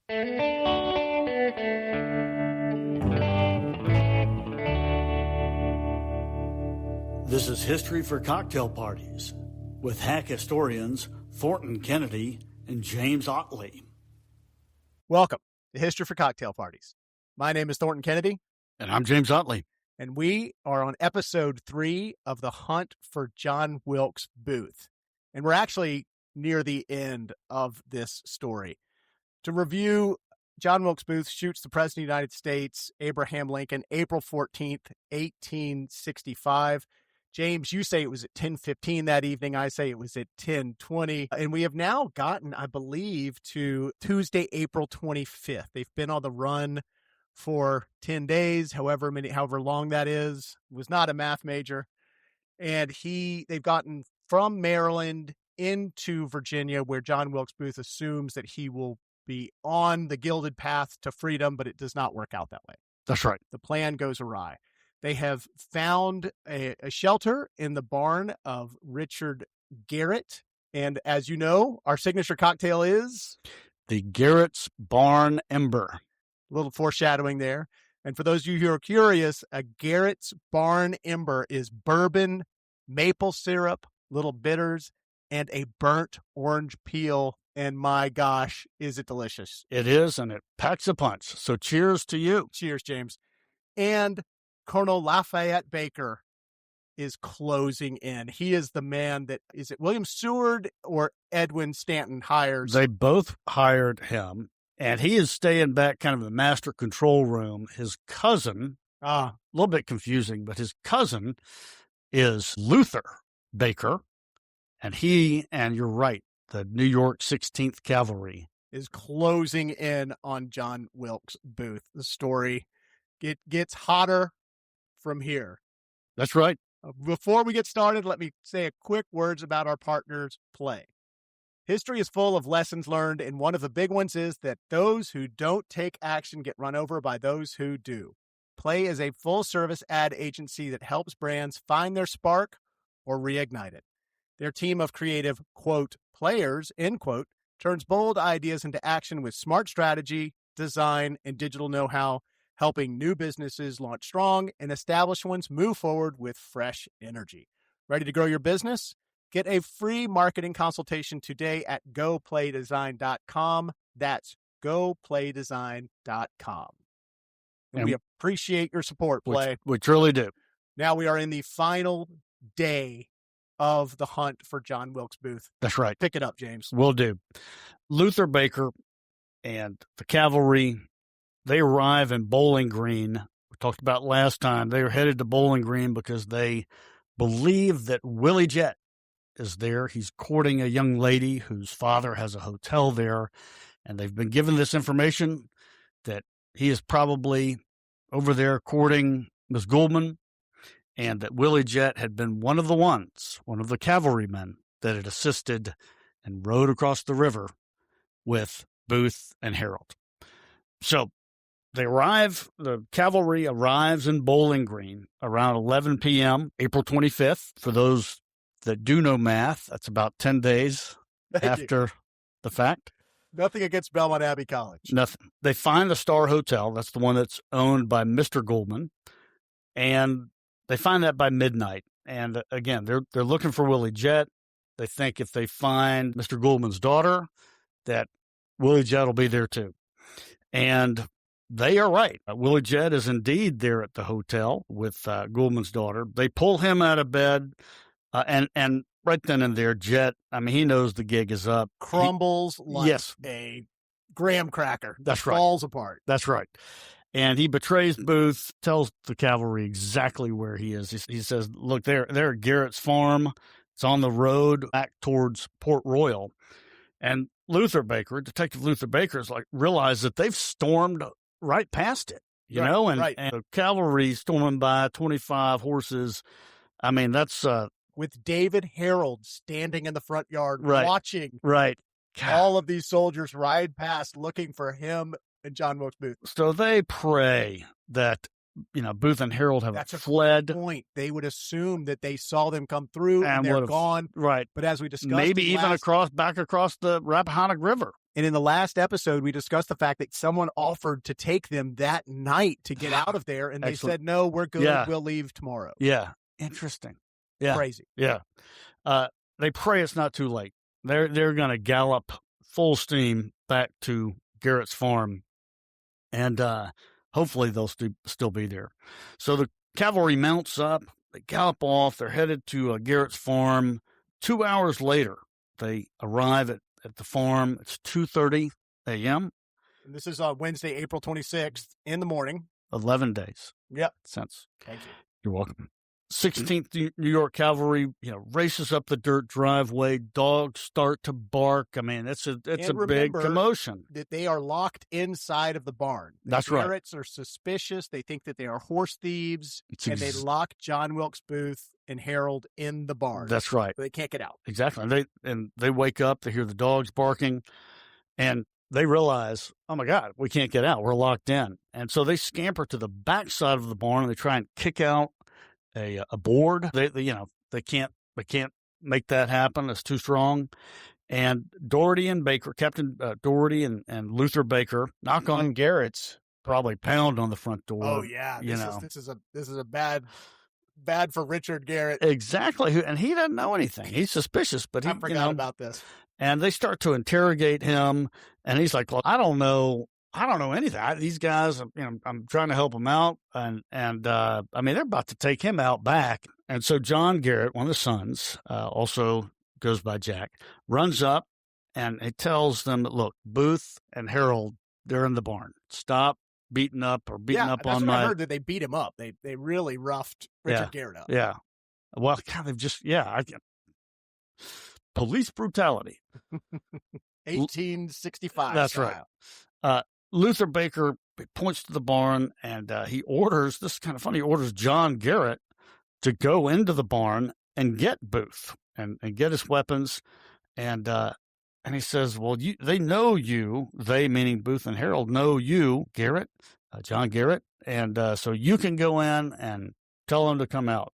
This is History for Cocktail Parties with hack historians Thornton Kennedy and James Ottley. Welcome to History for Cocktail Parties. My name is Thornton Kennedy. And I'm James Ottley. And we are on episode 3 of the hunt for John Wilkes Booth. And we're actually near the end of this story. To review, John Wilkes Booth shoots the President of the United States, Abraham Lincoln, April 14th, 1865. James, you say it was at 10:15 that evening. I say it was at 10:20. And we have now gotten, I believe, to Tuesday, April 25th. They've been on the run for 10 days, however long that is. Was not a math major. And they've gotten from Maryland into Virginia, where John Wilkes Booth assumes that he will be on the gilded path to freedom, but it does not work out that way. That's right. The plan goes awry. They have found a shelter in the barn of Richard Garrett. And as you know, our signature cocktail is the Garrett's Barn Ember. A little foreshadowing there. And for those of you who are curious, a Garrett's Barn Ember is bourbon, maple syrup, little bitters, and a burnt orange peel. And my gosh, is it delicious. It is, and it packs a punch. So cheers to you. Cheers, James. And Colonel Lafayette Baker is closing in. He is the man that, is it William Seward or Edwin Stanton hires? They both hired him, and he is staying back kind of in the master control room. His cousin, a little bit confusing, but his cousin is Luther Baker, and you're right, the New York 16th Cavalry is closing in on John Wilkes Booth. The story gets hotter from here. That's right. Before we get started, let me say a quick words about our partners, Play. History is full of lessons learned, and one of the big ones is that those who don't take action get run over by those who do. Play is a full-service ad agency that helps brands find their spark or reignite it. Their team of creative, quote, players, end quote, turns bold ideas into action with smart strategy, design, and digital know-how, helping new businesses launch strong and established ones move forward with fresh energy. Ready to grow your business? Get a free marketing consultation today at goplaydesign.com. That's goplaydesign.com. And we appreciate your support, Play. We truly do. Now we are in the final day of the hunt for John Wilkes Booth. That's right. Pick it up, James. Will do. Luther Baker and the cavalry, they arrive in Bowling Green. We talked about last time. They are headed to Bowling Green because they believe that Willie Jett is there. He's courting a young lady whose father has a hotel there. And they've been given this information that he is probably over there courting Miss Goldman, and that Willie Jett had been one of the cavalrymen that had assisted and rode across the river with Booth and Harold. So the cavalry arrives in Bowling Green around 11 p.m., April 25th. For those that do know math, that's about 10 days after the fact. Nothing against Belmont Abbey College. Nothing. They find the Star Hotel. That's the one that's owned by Mr. Goldman. And they find that by midnight. And again, they're looking for Willie Jett. They think if they find Mr. Goldman's daughter, that Willie Jett will be there too. And they are right. Willie Jett is indeed there at the hotel with Goldman's daughter. They pull him out of bed, and right then and there, Jett, he knows the gig is up. Crumbles like a graham cracker. That's right. Falls apart. That's right. And he betrays Booth, tells the cavalry exactly where he is. He says, look, they're at Garrett's farm. It's on the road back towards Port Royal. And Detective Luther Baker is realized that they've stormed right past it, and the cavalry storming by 25 horses. That's with David Harold standing in the front yard watching all of these soldiers ride past looking for him and John Wilkes Booth. So they pray that Booth and Harold have fled. Point. They would assume that they saw them come through and they're gone. Right. But as we discussed, maybe even back across the Rappahannock River. And in the last episode, we discussed the fact that someone offered to take them that night to get out of there. And they said, no, we're good. Yeah. We'll leave tomorrow. Yeah. Interesting. Yeah. Crazy. Yeah. They pray it's not too late. They're going to gallop full steam back to Garrett's farm, and hopefully they'll still be there. So the cavalry mounts up. They gallop off. They're headed to Garrett's farm. 2 hours later, they arrive at the farm. It's 2:30 a.m. And this is Wednesday, April 26th in the morning. 11 days. Yep. Since. Thank you. You're welcome. 16th New York Cavalry, races up the dirt driveway. Dogs start to bark. I mean, it's a big commotion. That they are locked inside of the barn. That's right. Garretts are suspicious. They think that they are horse thieves, and they lock John Wilkes Booth and Harold in the barn. That's right. But they can't get out. Exactly. And they wake up. They hear the dogs barking, and they realize, oh my God, we can't get out. We're locked in. And so they scamper to the backside of the barn, and they try and kick out a board. They can't make that happen. It's too strong. And Doherty and Baker, Captain Doherty and Luther Baker, knock on Garrett's, probably pound on the front door. Oh yeah, this is a bad for Richard Garrett. Exactly, and he doesn't know anything. He's suspicious, but I forgot about this. And they start to interrogate him, and he's like, "Well, I don't know anything. These guys, I'm trying to help them out, and I mean, they're about to take him out back." And so John Garrett, one of the sons, also goes by Jack, runs up, and he tells them, "Look, Booth and Harold, they're in the barn. Stop beating up on my." I heard that they beat him up. They really roughed Richard Garrett up. Yeah. Well, God, they've just police brutality. 1865. That's style. right. Luther Baker points to the barn, and he orders, this is kind of funny, he orders John Garrett to go into the barn and get Booth and get his weapons. And he says, well, they know you, they meaning Booth and Harold, know you, Garrett, John Garrett. And so you can go in and tell him to come out.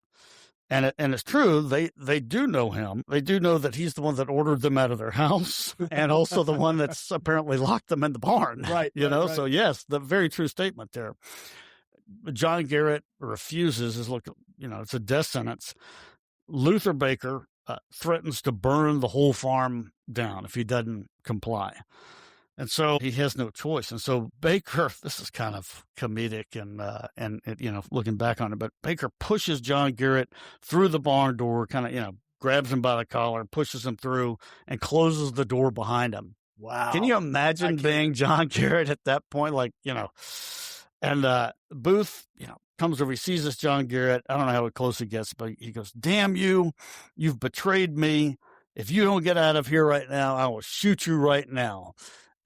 And it's true, they do know him. They do know that he's the one that ordered them out of their house, and also the one that's apparently locked them in the barn. Right. Right. So yes, the very true statement there. John Garrett refuses. It's a death sentence. Luther Baker threatens to burn the whole farm down if he doesn't comply. And so he has no choice. And so Baker, this is kind of comedic and looking back on it, but Baker pushes John Garrett through the barn door, grabs him by the collar, pushes him through, and closes the door behind him. Wow. Can you imagine being John Garrett at that point? And Booth, comes over, he sees this John Garrett. I don't know how close he gets, but he goes, "Damn you, you've betrayed me. If you don't get out of here right now, I will shoot you right now."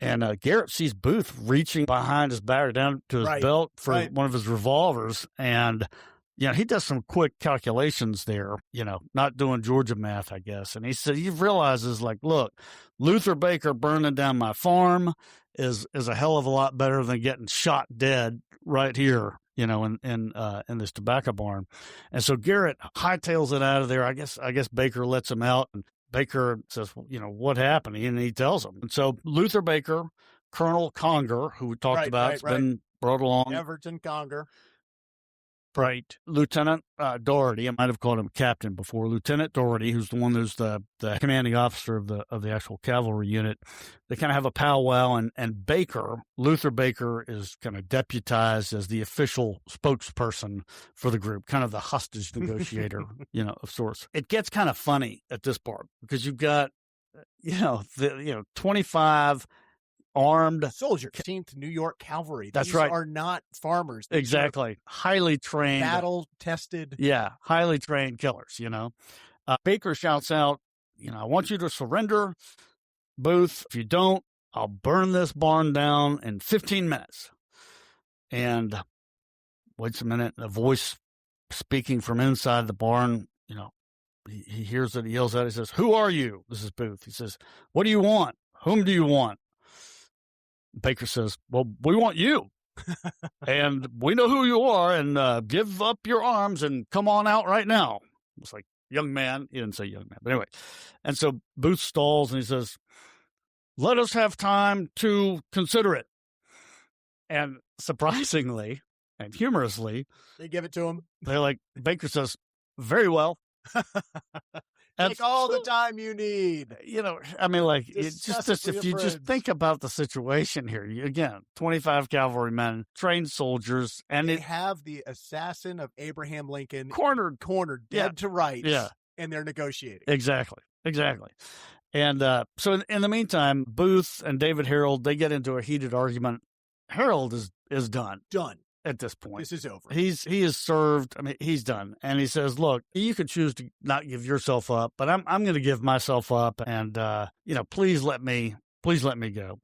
And Garrett sees Booth reaching behind his back down to his belt for one of his revolvers. And, he does some quick calculations there, not doing Georgia math, I guess. And he realizes, look, Luther Baker burning down my farm is a hell of a lot better than getting shot dead right here, in this tobacco barn. And so Garrett hightails it out of there. I guess Baker lets him out, and Baker says, what happened? And he tells him. And so Luther Baker, Colonel Conger, who we talked about, has been brought along. Everton Conger. Right. Lieutenant Doherty, I might have called him Captain before. Lieutenant Doherty, who's who's the commanding officer of the actual cavalry unit. They kind of have a powwow, and Baker, Luther Baker, is kind of deputized as the official spokesperson for the group, kind of the hostage negotiator, of sorts. It gets kind of funny at this part because you've got, 25 armed soldiers, 15th New York Cavalry. That's These right. Are not farmers. These exactly. Highly trained. Battle tested. Yeah. Highly trained killers, Baker shouts out, "I want you to surrender, Booth. If you don't, I'll burn this barn down in 15 minutes. And waits a minute, a voice speaking from inside the barn, he hears it, he yells out, he says, "Who are you?" This is Booth. He says, "What do you want? Whom do you want?" Baker says, "Well, we want you. And we know who you are, and give up your arms and come on out right now." It's like, "Young man." He didn't say young man, but anyway. And so Booth stalls, and he says, let us have time to consider it. And surprisingly and humorously, they give it to him. They're like, Baker says, very well. Take all the time you need. I mean, like, if you just think about the situation here, again, 25 cavalrymen, trained soldiers, and they have the assassin of Abraham Lincoln cornered, dead to rights. Yeah. And they're negotiating. Exactly. And so in the meantime, Booth and David Harold, they get into a heated argument. Harold is done. At this point. This is over. He is served. I mean, he's done. And he says, look, you could choose to not give yourself up, but I'm going to give myself up. And, please let me go.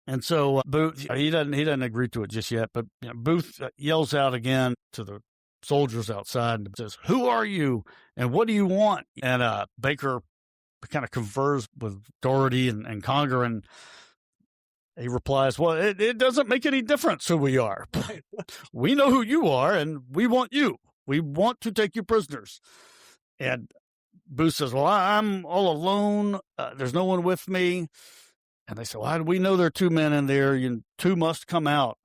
And so Booth, he doesn't agree to it just yet, but Booth yells out again to the soldiers outside and says, who are you? And what do you want? And Baker kind of confers with Doherty and Conger, and he replies, well, it doesn't make any difference who we are. We know who you are, and we want you. We want to take you prisoners. And Booth says, well, I'm all alone. There's no one with me. And they say, well, we know there are two men in there. Two must come out.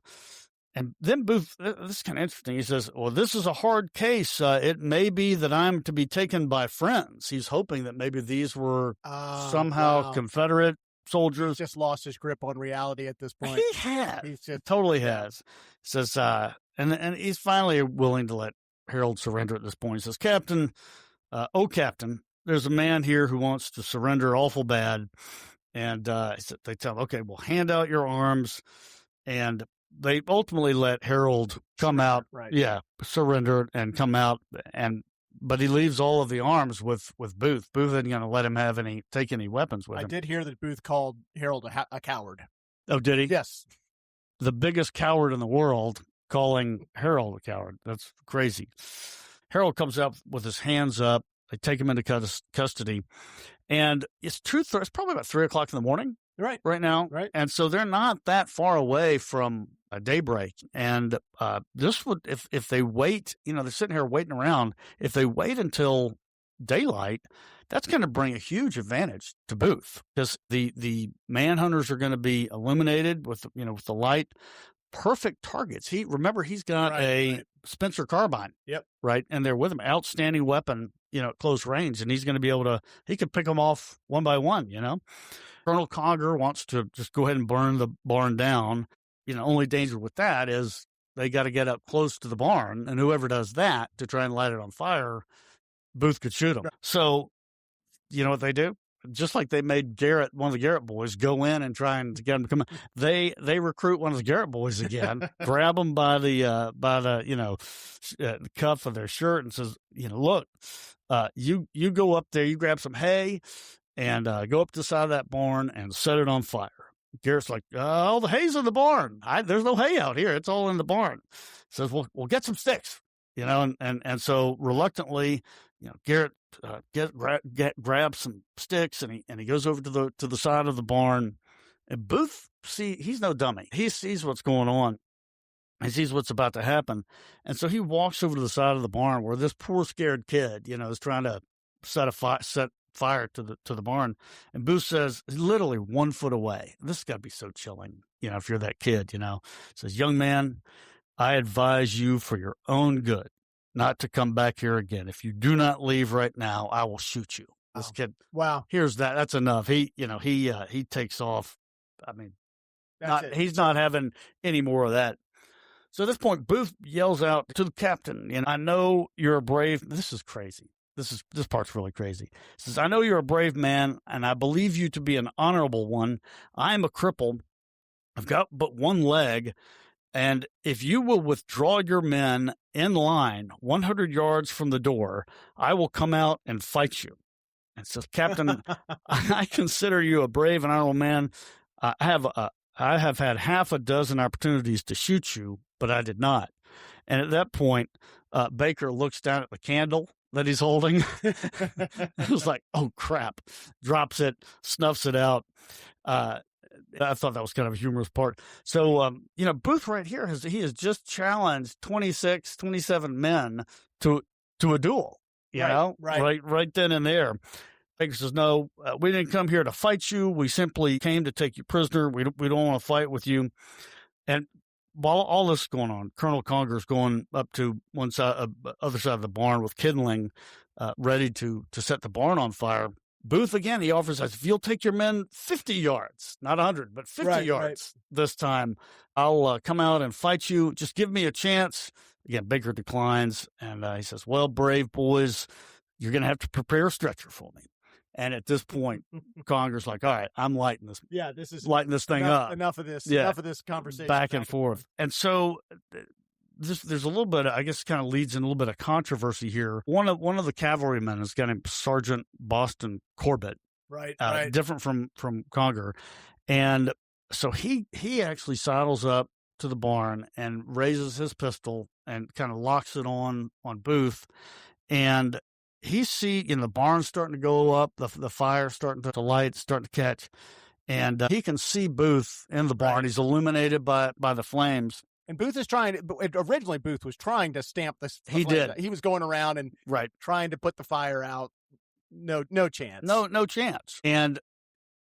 And then Booth, this is kind of interesting. He says, well, this is a hard case. It may be that I'm to be taken by friends. He's hoping that maybe these were somehow Confederate soldiers. He's just lost his grip on reality at this point. He has. Totally has. Says, and he's finally willing to let Harold surrender at this point. He says, Captain, Captain, there's a man here who wants to surrender awful bad. And they tell him, okay, well, hand out your arms. And they ultimately let Harold come out. Right. Yeah, surrender and come out. But he leaves all of the arms with Booth. Booth isn't going to let him take any weapons with him. I did hear that Booth called Harold a coward. Oh, did he? Yes. The biggest coward in the world calling Harold a coward. That's crazy. Harold comes up with his hands up. They take him into custody. And it's probably about 3 o'clock in the morning. Right now. Right. And so they're not that far away from a daybreak. And this would, if they wait, they're sitting here waiting around. If they wait until daylight, that's going to bring a huge advantage to Booth, because the manhunters are going to be illuminated with the light. Perfect targets. He's got a Spencer carbine. Yep. Right. And they're with him. Outstanding weapon, at close range. And he's going to be able to, he could pick them off one by one, Colonel Conger wants to just go ahead and burn the barn down. Only danger with that is they got to get up close to the barn, and whoever does that to try and light it on fire, Booth could shoot them. So, you know what they do? Just like they made Garrett, one of the Garrett boys, go in and try and get him to come in. They recruit one of the Garrett boys again, grab him by the cuff of their shirt, and says, look, you go up there, you grab some hay, and go up to the side of that barn and set it on fire. Garrett's like, all the hay's in the barn. There's no hay out here. It's all in the barn. Says, we'll get some sticks, and so reluctantly, Garrett grabs some sticks and he goes over to the side of the barn. And Booth, he's no dummy. He sees what's going on. He sees what's about to happen. And so he walks over to the side of the barn where this poor scared kid, is trying to set fire to the barn. And Booth says, literally 1 foot away. This has got to be so chilling, if you're that kid, says, young man, I advise you for your own good not to come back here again. If you do not leave right now, I will shoot you. This kid, wow, here's that. That's enough. He takes off. I mean, he's not having any more of that. So at this point, Booth yells out to the captain, I know you're a brave. This is crazy. This part's really crazy. He says, I know you're a brave man, and I believe you to be an honorable one. I am a cripple. I've got but one leg. And if you will withdraw your men in line 100 yards from the door, I will come out and fight you. And says, Captain, I consider you a brave and honorable man. I have had half a dozen opportunities to shoot you, but I did not. And at that point, Baker looks down at the candle that he's holding. It was like, oh, crap. Drops it, snuffs it out. I thought that was kind of a humorous part. So, Booth right here, he has just challenged 26, 27 men to a duel, right then and there. Baker says, no, we didn't come here to fight you. We simply came to take you prisoner. We don't want to fight with you. And while all this is going on, Colonel Conger's going up to one side, other side of the barn with kindling, ready to set the barn on fire. Booth, again, he offers us, if you'll take your men 50 yards, not 100, but 50 yards this time, I'll come out and fight you. Just give me a chance. Again, Baker declines, and he says, well, brave boys, you're going to have to prepare a stretcher for me. And at this point, Conger's like, all right, I'm lighting this. Yeah, this is lighting this thing up. Enough of this. Yeah. Enough of this conversation. Back and forth. And so there's a little bit, I guess, kind of leads in a little bit of controversy here. One of the cavalrymen is a guy named Sergeant Boston Corbett. Right. Different from Conger. And so he actually sidles up to the barn and raises his pistol and kind of locks it on Booth. And he the barn starting to go up, the fire starting to light, starting to catch, and he can see Booth in the barn. Right. He's illuminated by the flames. And Booth is originally Booth was trying to stamp this. He did. He was going around and trying to put the fire out. No chance. No chance. And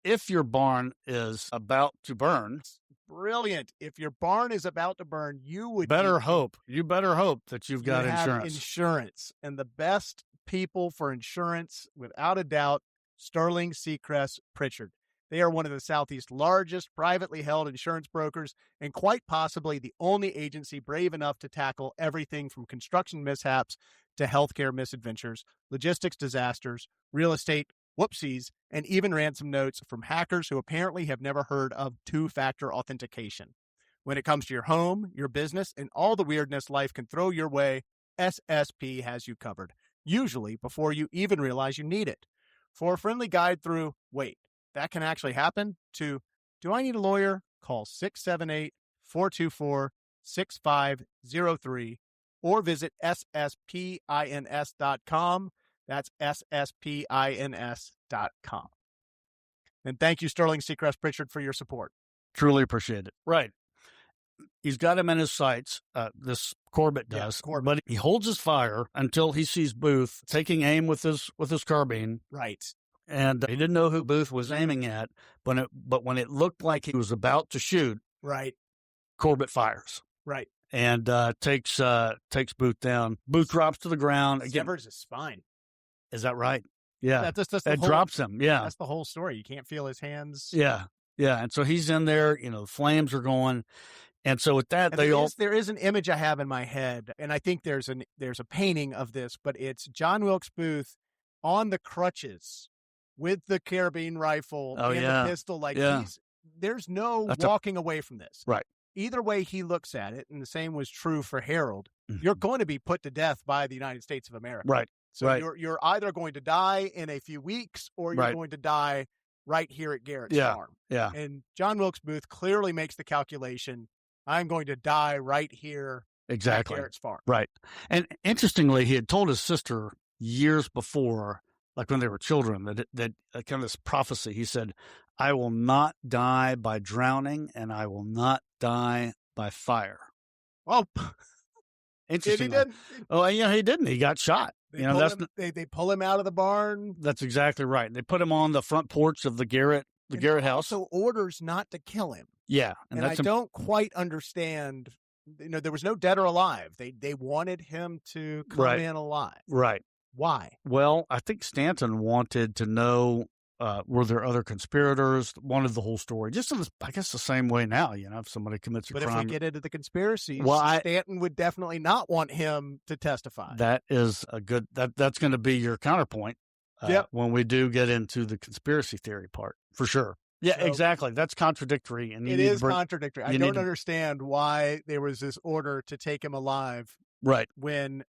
if your barn is about to burn. Brilliant. If your barn is about to burn, you better hope that you've got insurance. And the best people for insurance, without a doubt, Sterling Seacrest Pritchard. They are one of the Southeast's largest privately held insurance brokers and quite possibly the only agency brave enough to tackle everything from construction mishaps to healthcare misadventures, logistics disasters, real estate whoopsies, and even ransom notes from hackers who apparently have never heard of two-factor authentication. When it comes to your home, your business, and all the weirdness life can throw your way, SSP has you covered, usually before you even realize you need it. For a friendly guide through, wait, that can actually happen, to, do I need a lawyer? Call 678-424-6503 or visit sspins.com. That's sspins.com. And thank you, Sterling Seacrest Pritchard, for your support. Truly appreciate it. Right. He's got him in his sights. This Corbett does. Yeah, but he holds his fire until he sees Booth taking aim with his carbine. Right. And he didn't know who Booth was aiming at, but when it looked like he was about to shoot, right, Corbett fires. Right. And takes Booth down. Booth drops to the ground. Again, severs his spine. Is that right? Yeah. That drops him. Yeah. That's the whole story. You can't feel his hands. Yeah. Yeah. And so he's in there, the flames are going. And so with that, there is an image I have in my head, and I think there's a painting of this, but it's John Wilkes Booth on the crutches with the carabine rifle and the pistol. There's no walking away from this. Right. Either way he looks at it, and the same was true for Harold, you're going to be put to death by the United States of America. Right. So you're either going to die in a few weeks or you're going to die right here at Garrett's farm. Yeah. And John Wilkes Booth clearly makes the calculation, I'm going to die right here at Garrett's farm. Right. And interestingly, he had told his sister years before, like when they were children, that kind of this prophecy. He said, I will not die by drowning and I will not die by fire. Oh, interesting. He didn't? Oh, yeah, he didn't. He got shot. They pull him out of the barn. That's exactly right. They put him on the front porch of the Garrett house. So orders not to kill him. Yeah, and I don't quite understand. There was no dead or alive. They wanted him to come in alive. Right. Why? Well, I think Stanton wanted to know, were there other conspirators? Wanted the whole story. Just in I guess the same way now, if somebody commits a crime. But if we get into the conspiracies, Stanton would definitely not want him to testify. That is a good, that's going to be your counterpoint when we do get into the conspiracy theory part, for sure. Yeah, so, exactly. That's contradictory. And it is contradictory. I don't understand why there was this order to take him alive. Right. When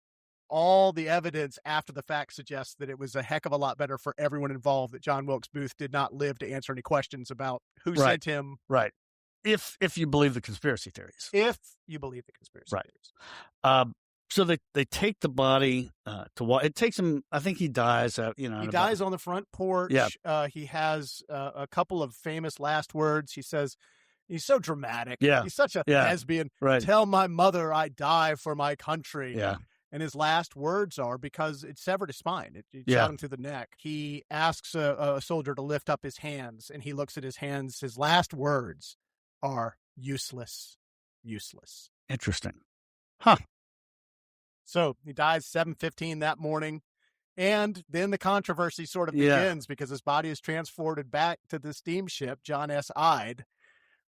all the evidence after the fact suggests that it was a heck of a lot better for everyone involved, that John Wilkes Booth did not live to answer any questions about who sent him. Right. If you believe the conspiracy theories. If you believe the conspiracy theories. So they take the body to it takes him. I think he dies. He dies on the front porch. Yeah. He has a couple of famous last words. He says, he's so dramatic. Yeah. He's such a thespian. Right. Tell my mother I die for my country. Yeah. And his last words are, because it severed his spine, it Yeah. shot him through the neck. He asks a soldier to lift up his hands, and he looks at his hands. His last words are useless, useless. Interesting. Huh. So he dies 7:15 that morning. And then the controversy sort of begins, because his body is transported back to the steamship John S. Ide,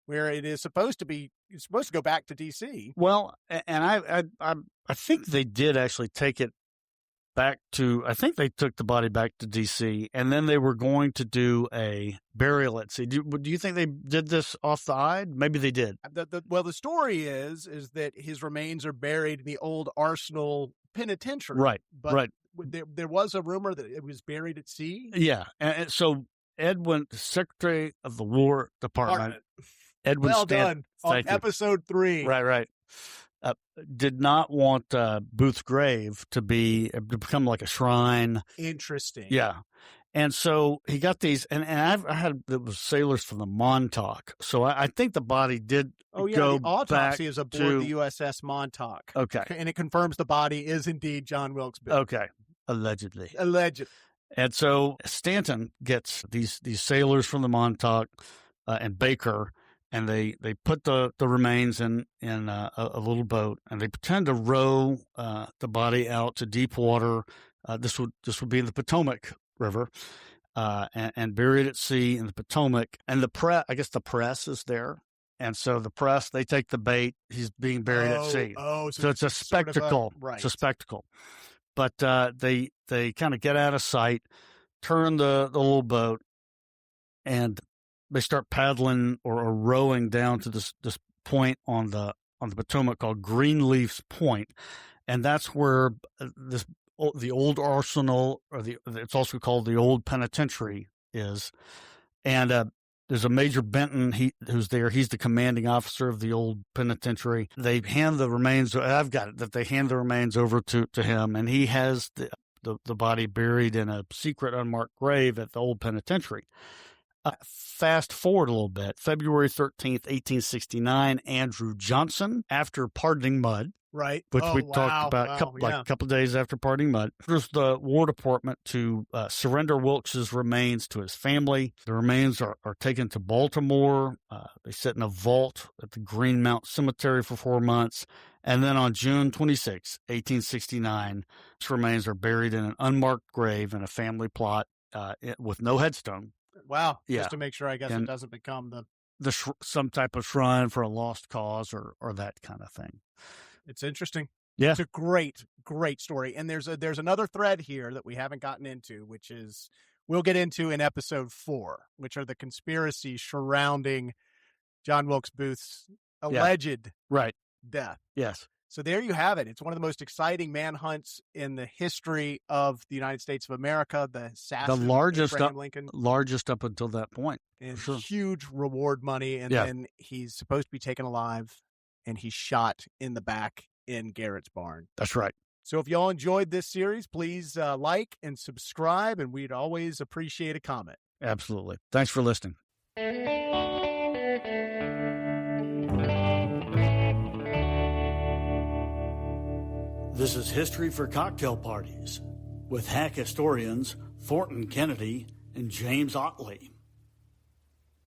where it is supposed to be. It's supposed to go back to D.C. Well, and I think they did actually take it back to. I think they took the body back to D.C. and then they were going to do a burial at sea. Do you think they did this off the Ide? Maybe they did. Well, the story is that his remains are buried in the old Arsenal Penitentiary. Right. But right. There was a rumor that it was buried at sea. Yeah, and so Edwin, Secretary of the War Department, Edwin well done on episode 3. Right. Did not want Booth's grave to become like a shrine. Interesting. Yeah, and so he got these, and I had it was sailors from the Montauk. So I think the body did. Oh yeah, go the autopsy back is aboard the USS Montauk. Okay, and it confirms the body is indeed John Wilkes Booth. Okay, allegedly. And so Stanton gets these sailors from the Montauk and Baker, and they put the remains in a little boat, and they pretend to row the body out to deep water. This would be in the Potomac River, and buried at sea in the Potomac. And I guess the press is there. And so the press, they take the bait. He's being buried at sea. So it's a spectacle. Right. It's a spectacle. But they kind of get out of sight, turn the little boat, and they start paddling or rowing down to this point on the Potomac called Greenleaf's Point, and that's where the old arsenal, or it's also called the old penitentiary, is. And there's a Major Benton who's there. He's the commanding officer of the old penitentiary. They hand the remains. I've got it that they hand the remains over to him, and he has the body buried in a secret unmarked grave at the old penitentiary. Fast forward a little bit, February 13th, 1869, Andrew Johnson, after pardoning Mudd, right, which we talked about a couple of days after pardoning Mudd, orders the War Department to surrender Wilkes's remains to his family. The remains are taken to Baltimore. They sit in a vault at the Greenmount Cemetery for 4 months. And then on June 26, 1869, his remains are buried in an unmarked grave in a family plot with no headstone. Wow. Yeah. Just to make sure, I guess, it doesn't become some type of shrine for a lost cause or that kind of thing. It's interesting. Yeah. It's a great, great story. And there's another thread here that we haven't gotten into, which is we'll get into in episode 4, which are the conspiracies surrounding John Wilkes Booth's alleged death. Yes. So there you have it. It's one of the most exciting manhunts in the history of the United States of America. The assassin, the largest Abraham Lincoln, largest up until that point, and huge reward money. And then he's supposed to be taken alive, and he's shot in the back in Garrett's barn. That's right. So if y'all enjoyed this series, please like and subscribe, and we'd always appreciate a comment. Absolutely. Thanks for listening. This is History for Cocktail Parties with hack historians Thornton Kennedy and James Ottley.